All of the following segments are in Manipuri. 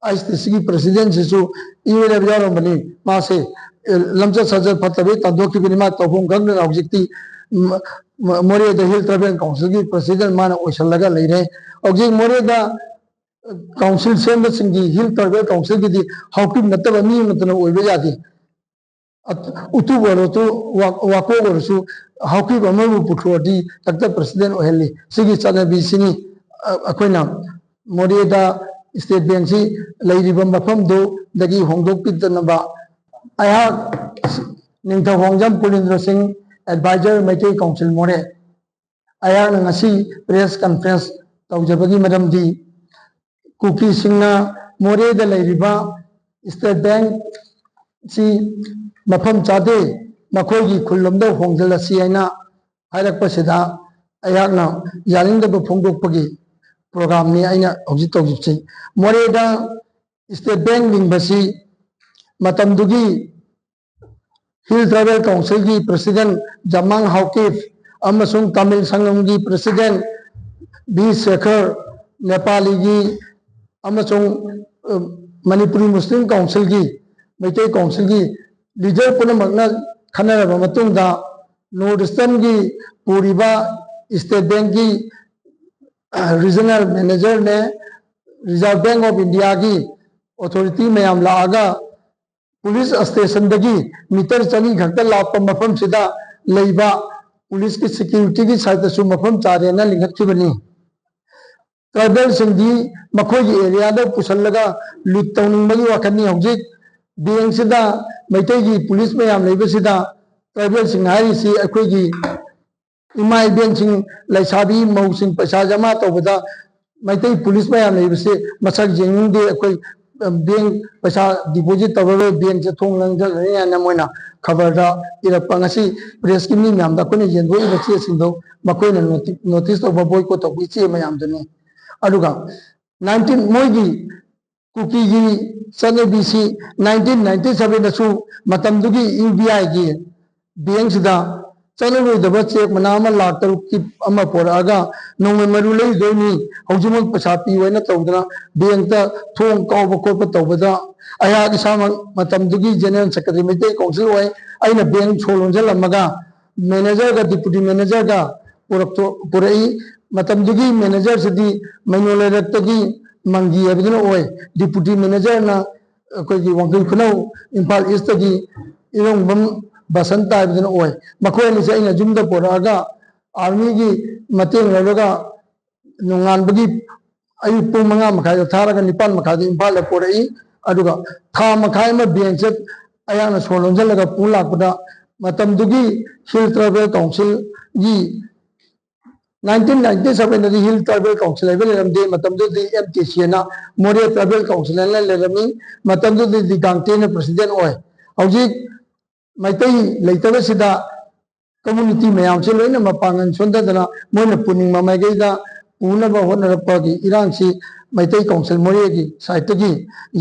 ICC की प्रेसिडेंट से इवेले बजारो बनी मासे लमचा सजर फतबे तदो की बिनमा तोफों गंग ऑब्जेक्टी Moreh the hill tribal council की प्रेसिडेंट माना ओशन लगा ले रहे ऑब्जेक्ट मोरे द काउंसिल सेम सिंगी हिल ट्राइबल काउंसिल की हाउकी नतब मी मतन ओइबे जाती उतु बरो तो वाको बरसु हाउकी बमबु पुथोदी तक प्रेसिडेंट ओहेली सिगी चने बिसिनी अखोइना मोरे द स्टेट बैंक से लेरिबा मफम दो दगी होंदोक पिदनबा आया निंगथौ होंगजम पुलिंद्र सिंह एडवाइजर मैत्री काउंसिल मोरे आया नंगसी प्रेस कॉन्फ्रेंस तौजबगी मदमदी कुकी सिंगना मोरे द लेरिबा स्टेट बैंक सी मफम चादे मखोगी खुल्लमदो होंगजलसी आइना हायरकपसिदा आयाकना यालिंगदब फोंदोकपगी प्रोग्राम ने आइना हौजिक तौजिबसै मोरेदा स्टेट बैंक लिंबसी मतमदुगी हिल ट्राइबल काउंसिल की प्रेसिडेंट जमांग हाउकिफ अमसुंग तमिल संगम की प्रेसिडेंट बी शेखर नेपाली की अमसुंग मणिपुरी मुस्लिम काउंसिल की मैत्री काउंसिल की लीडर पुनमकना खनरबा मतुंगदा नॉर्थ ईस्टर्न की पूरीबा स्टेट बैंक की रीजनल मैनेजर ने रिजर्व बैंक ऑफ इंडिया की अथॉरिटी मैम लागा पुलिस स्टेशन दगी मीटर चनी खक्त लाप मफम सिदा लेबा पुलिस की सिक्योरिटी की साइड सु मफम चारेना लिंगखिबनी ट्राइबल सिंधी मखोई एरिया द पुसलगा लूट तौनिंगबगी वाखनी हौजिक बैंक सिदा मैतै की पुलिस मैम लेबसिदा ट्राइबल सिंह हारिसी अखोई इमा इबेन सिंह लैसाबी मौ सिंह पैसा जमा तौबदा मैतै पुलिस मैम लेबसे मसक जेंगदे अखोई बैंक पैसा डिपोजिट तौबरो बैंक से थोंग लंगजलने ना मोइना खबरदा इरपंगसी प्रेस की मी मैम दा कोने जेंदो इबचे सिंदो मकोइना नोटिस तौब बॉयको तौबी चे मैम दने अदुगा 19 मोइगी कुकी की चनेबीसी 1997 दसु मतमदुगी UBI की बैंक सिदा चलरोदब चेक मनाम लाख तरुक की पोरगा नोंग मरु लेदोनी हौजुमक पैसा पीवना तौदना बैंक थोंग काव खोप तौबदा अया मतमदुगी जनरल सेक्रेटरी मैत्री काउंसिल होय अइना बैंक सोलोंजलमगा मैनेजर का डिप्यूटी मैनेजर का पुरई मतमदुगी मैनेजर सिदी मैनोलेरतगी मंगी हबदना होय डिप्यूटी मैनेजर ना कोई वंगल खुनौ इंफाल ईस्ट की इरोंबम बसंत ताइबदना ओय मखोयनि से अइना जुमदा पोरागा आर्मी की मतेंग लगा नोंगानबगी अयु पुंग मंगा मखाय थारगा निपान मखादि इंफाल पोरई अदुगा था मखाय म बैंक से अयाना सोलोंजलगा पुंग लापदा मतमदुगी हिल ट्राइबल काउंसिल की 1997 दी हिल ट्राइबल काउंसिल लेबलमदे मतमदुदी MTC ना मोरे ट्राइबल काउंसिल ने लेरमी मतमदुदी दिगांगते ने प्रेसिडेंट ओय हौजिक मैतै लेतबसिदा कम्युनिटी मैम से लोइना मपांगन सोंददना मोइना पुनिंग ममाइगैदा पुनबा होनरपगी इरांसी मैतै काउंसिल मोरे की साइट की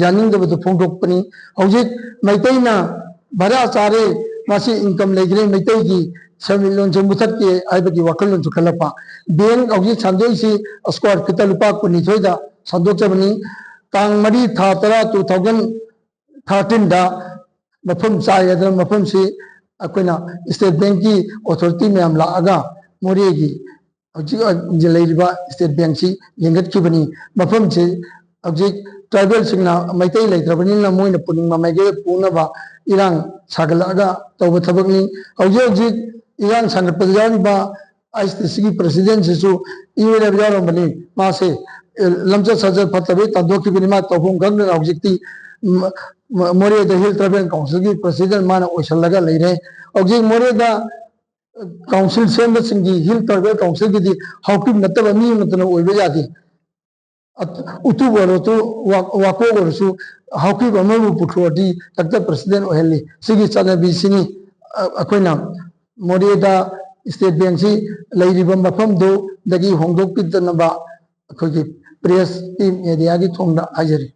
यानिंगदबदु फोंदोकपनी हौजिक मैतैना भरा चारे मासी इनकम लेग्रे मैतै की समिलोन से मुथत के आइबगी वकलोन सुखलपा बैंक हौजिक संदोइसी स्क्वायर फिट लुपा कुनिथोइदा संदोचबनी तांग मरी था 2013 दा मफम चाय मफम से अखोना स्टेट बैंक की अथॉरिटी मैम लागा मोरे की स्टेट बैंक से लिंगत्खिबनी मफम से हौजिक ट्राइबल सिंगना मैतै लेत्रबनिना मोइना पुनिंग ममाइगे पुनबा इरांग सागलागा तौब थबकनी हौजिक इरांग संगपदयारिबा ICC की प्रेसिडेंट से इवेले बजारो बनी मासे लमचा सजर फतबे तदोकी बिनमा तौफों गंग हौजिकती Moreh the hill tribal council की प्रेसिडेंट माना ओशन लगा ले रहे ऑब्जेक्ट मोरे द काउंसिल सेम सिंगी हिल ट्राइबल काउंसिल की हाउकी नतब मी मतन ओइबे जाती उतु बरो तो वाको बरसु हाउकी बमबु पुथोदी तक प्रेसिडेंट ओहेली सिगी चने बिसिनी अखोइना मोरे द स्टेट बैंक से लेरिबा मफम दो दगी होंदोक पिदनबा अखोगी प्रेस टीम एरिया की थोंदा हाजरी